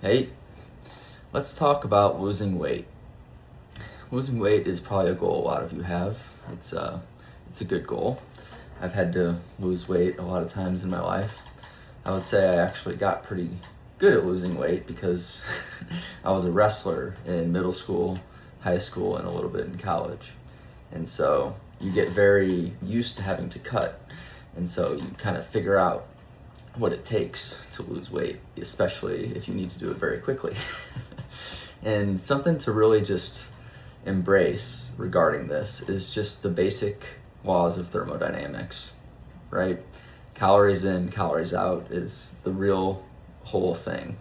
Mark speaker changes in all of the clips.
Speaker 1: Hey, let's talk about losing weight. Losing weight is probably a goal a lot of you have. It's a good goal. I've had to lose weight a lot of times in my life. I would say I actually got pretty good at losing weight because I was a wrestler in middle school, high school, and a little bit in college. And so you get very used to having to cut. And so you kind of figure out what it takes to lose weight, especially if you need to do it very quickly. And something to really just embrace regarding this is just the basic laws of thermodynamics, right? Calories in, calories out is the real whole thing.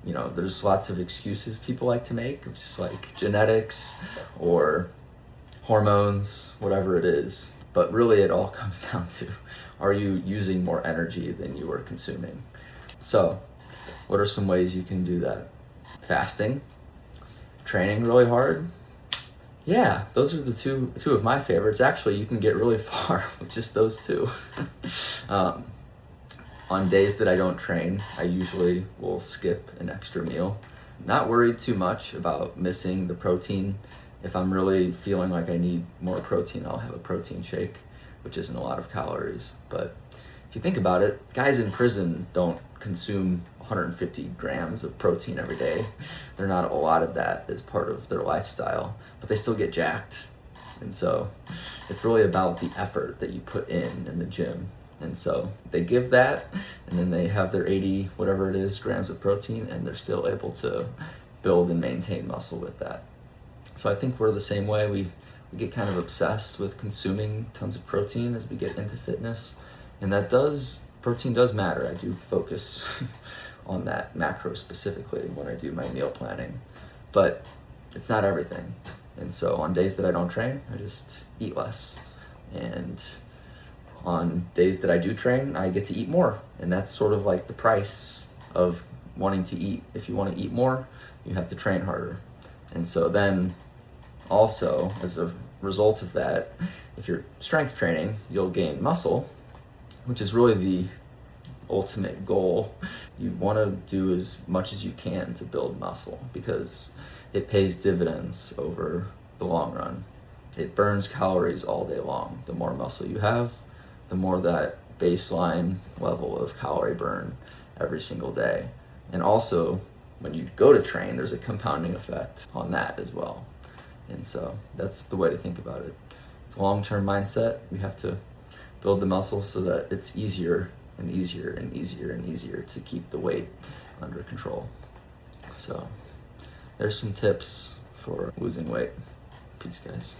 Speaker 1: You know, there's lots of excuses people like to make of just like genetics or hormones, whatever it is. But really it all comes down to, are you using more energy than you are consuming? So, what are some ways you can do that? Fasting, training really hard. Yeah, those are the two of my favorites. Actually, you can get really far with just those two. On days that I don't train, I usually will skip an extra meal. Not worried too much about missing the protein. If I'm really feeling like I need more protein, I'll have a protein shake, which isn't a lot of calories. But if you think about it, guys in prison don't consume 150 grams of protein every day. They're not allotted that as part of their lifestyle, but they still get jacked. And so it's really about the effort that you put in the gym. And so they give that, and then they have their 80, whatever it is, grams of protein, and they're still able to build and maintain muscle with that. So I think we're the same way. We get kind of obsessed with consuming tons of protein as we get into fitness. And protein does matter. I do focus on that macro specifically when I do my meal planning. But it's not everything. And so on days that I don't train, I just eat less. And on days that I do train, I get to eat more. And that's sort of like the price of wanting to eat. If you want to eat more, you have to train harder. And so then also, as a result of that, if you're strength training, you'll gain muscle, which is really the ultimate goal. You want to do as much as you can to build muscle because it pays dividends over the long run. It burns calories all day long. The more muscle you have, the more that baseline level of calorie burn every single day. And also, when you go to train, there's a compounding effect on that as well. And so that's the way to think about it. It's a long-term mindset. We have to build the muscle so that it's easier and easier and easier and easier to keep the weight under control. So there's some tips for losing weight. Peace, guys.